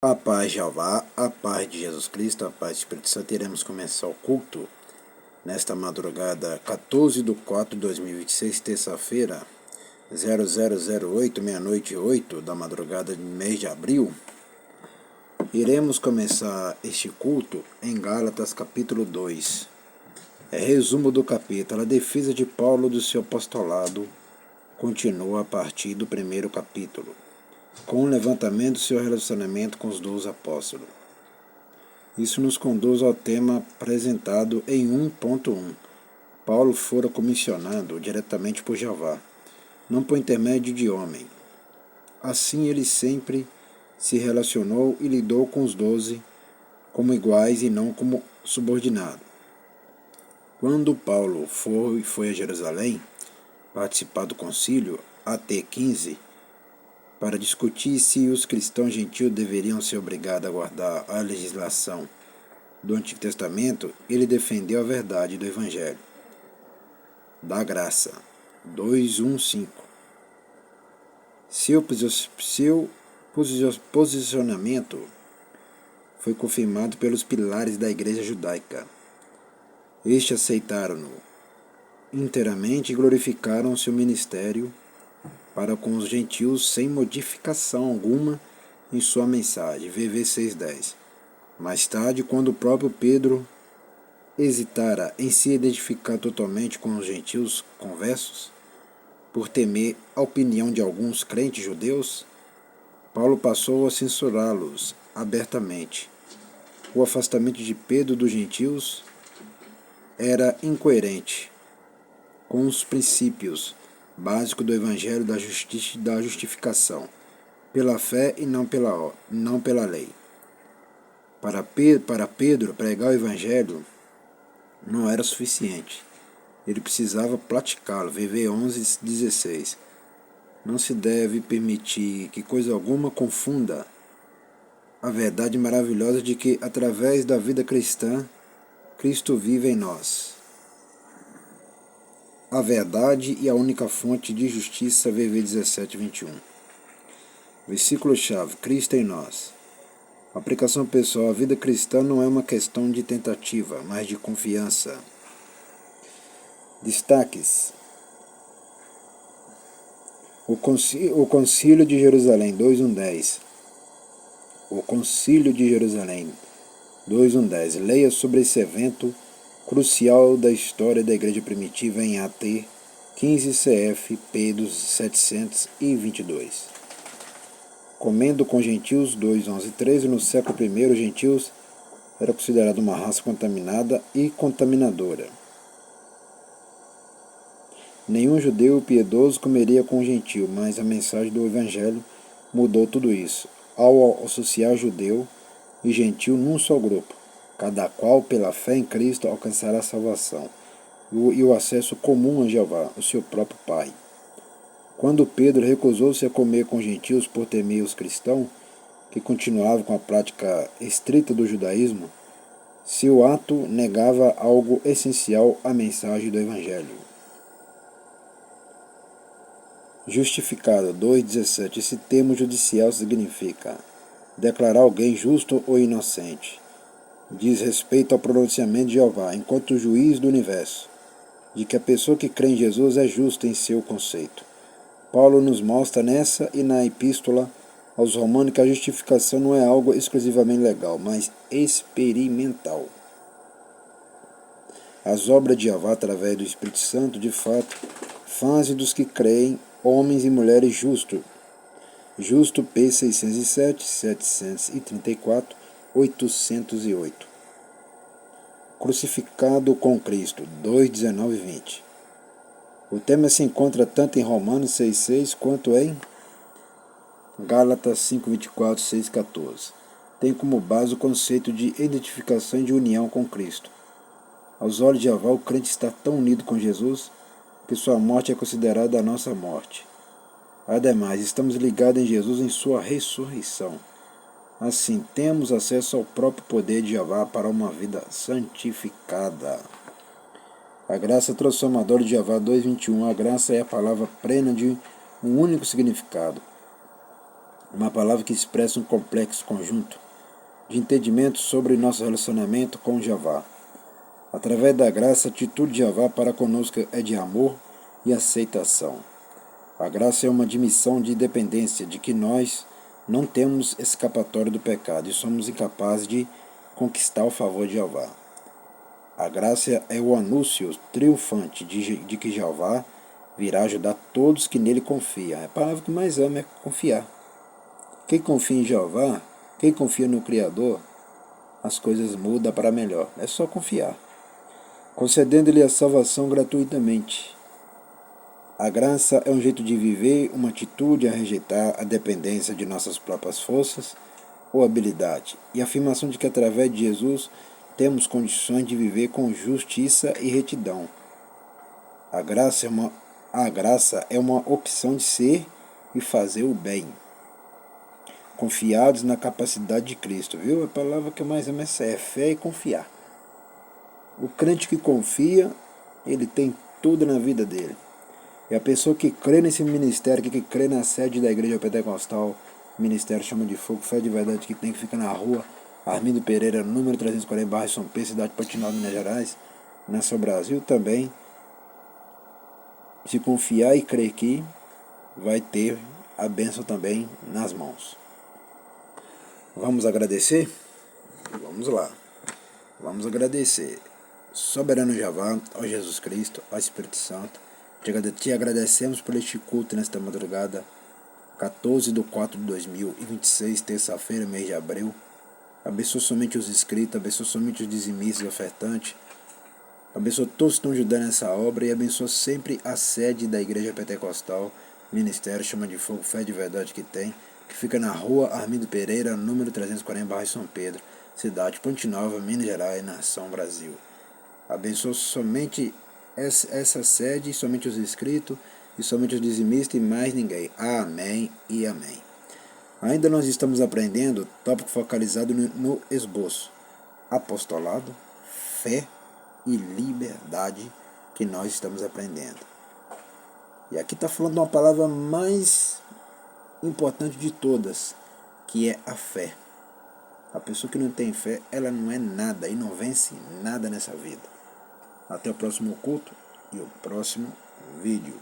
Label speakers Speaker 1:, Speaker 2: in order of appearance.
Speaker 1: A paz de Jeová, a paz de Jesus Cristo, a paz do Espírito Santo. Iremos começar o culto nesta madrugada 14/4/2026, terça-feira, 0008, meia-noite e 8 da madrugada do mês de abril. Iremos começar este culto em Gálatas capítulo 2. Resumo do capítulo. A defesa de Paulo do seu apostolado continua a partir do primeiro capítulo, com o levantamento do seu relacionamento com os 12 apóstolos. Isso nos conduz ao tema apresentado em 1.1. Paulo fora comissionado diretamente por Jeová, não por intermédio de homem. Assim ele sempre se relacionou e lidou com os 12 como iguais e não como subordinado. Quando Paulo foi a Jerusalém participar do concílio AT15, para discutir se os cristãos gentios deveriam ser obrigados a guardar a legislação do Antigo Testamento, ele defendeu a verdade do Evangelho da graça, 2:1-5. Seu posicionamento foi confirmado pelos pilares da Igreja Judaica. Estes aceitaram-no inteiramente e glorificaram seu ministério para com os gentios sem modificação alguma em sua mensagem. VV 6:10. Mais tarde, quando o próprio Pedro hesitara em se identificar totalmente com os gentios conversos, por temer a opinião de alguns crentes judeus, Paulo passou a censurá-los abertamente. O afastamento de Pedro dos gentios era incoerente com os princípios básicos do Evangelho da justiça e da justificação, pela fé e não pela lei. Para Pedro, pregar o Evangelho não era suficiente. Ele precisava praticá-lo. VV 11:16. Não se deve permitir que coisa alguma confunda a verdade maravilhosa de que, através da vida cristã, Cristo vive em nós. A verdade e a única fonte de justiça. VV 17:21. Versículo-chave: Cristo em nós. Aplicação pessoal: a vida cristã não é uma questão de tentativa, mas de confiança. Destaques: o Concílio de Jerusalém, 2:1-10. O Concílio de Jerusalém, 2:1-10. Leia sobre esse evento crucial da história da Igreja Primitiva em AT 15 CF P 722. Comendo com gentios, 2:11-13. No século I, os gentios era considerado uma raça contaminada e contaminadora. Nenhum judeu piedoso comeria com o gentio, mas a mensagem do Evangelho mudou tudo isso, ao associar judeu e gentio num só grupo, cada qual pela fé em Cristo alcançará a salvação e o acesso comum a Jeová, o seu próprio Pai. Quando Pedro recusou-se a comer com gentios por temer os cristãos, que continuavam com a prática estrita do judaísmo, seu ato negava algo essencial à mensagem do Evangelho. Justificado, 2:17. Esse termo judicial significa declarar alguém justo ou inocente. Diz respeito ao pronunciamento de Jeová, enquanto juiz do universo, de que a pessoa que crê em Jesus é justa em seu conceito. Paulo nos mostra nessa e na epístola aos Romanos que a justificação não é algo exclusivamente legal, mas experimental. As obras de Jeová, através do Espírito Santo, de fato, fazem dos que creem homens e mulheres justos. Justo P 607, 734, 808. Crucificado com Cristo, 2:19-20. O tema se encontra tanto em Romanos 6:6 quanto em Gálatas 5:24, 6:14. Tem como base o conceito de identificação e de união com Cristo. Aos olhos de Jeová, o crente está tão unido com Jesus que sua morte é considerada a nossa morte. Ademais, estamos ligados em Jesus em sua ressurreição. Assim, temos acesso ao próprio poder de Jeová para uma vida santificada. A graça transformadora de Jeová, 2:21. A graça é a palavra plena de um único significado. Uma palavra que expressa um complexo conjunto de entendimento sobre nosso relacionamento com Jeová. Através da graça, a atitude de Jeová para conosco é de amor e aceitação. A graça é uma admissão de dependência, de que nós não temos escapatória do pecado e somos incapazes de conquistar o favor de Jeová. A graça é o anúncio triunfante de que Jeová virá ajudar todos que nele confiam. A palavra que mais ama é confiar. Quem confia em Jeová, quem confia no Criador, as coisas mudam para melhor. É só confiar. Concedendo-lhe a salvação gratuitamente. A graça é um jeito de viver, uma atitude a rejeitar a dependência de nossas próprias forças ou habilidade, e a afirmação de que através de Jesus temos condições de viver com justiça e retidão. A graça é uma opção de ser e fazer o bem, confiados na capacidade de Cristo, viu? A palavra que eu mais amo é fé e confiar. O crente que confia, ele tem tudo na vida dele. E a pessoa que crê nesse ministério, que crê na sede da Igreja Pentecostal, Ministério Chama de Fogo, Fé de Verdade, que tem, que fica na rua Armindo Pereira, número 340, bairro São Pedro, cidade de Patinal, Minas Gerais, nessa Brasil também, se confiar e crer que vai ter a bênção também nas mãos. Vamos agradecer? Vamos lá. Vamos agradecer. Soberano Jeová, ó Jesus Cristo, ó Espírito Santo, te agradecemos por este culto nesta madrugada, 14/4/2026, terça-feira, mês de abril. Abençoa somente os inscritos, abençoa somente os dizimistas e ofertantes, abençoa todos que estão ajudando nessa obra e abençoa sempre a sede da Igreja Pentecostal, Ministério Chama de Fogo, Fé de Verdade que fica na rua Armindo Pereira, número 340, bairro São Pedro, cidade de Ponte Nova, Minas Gerais, nação Brasil. Abençoa somente essa sede, somente os inscritos e somente os dizimistas e mais ninguém. Amém e amém. Ainda nós estamos aprendendo tópico focalizado no esboço. Apostolado, fé e liberdade que nós estamos aprendendo. E aqui está falando de uma palavra mais importante de todas, que é a fé. A pessoa que não tem fé, ela não é nada e não vence nada nessa vida. Até o próximo culto e o próximo vídeo.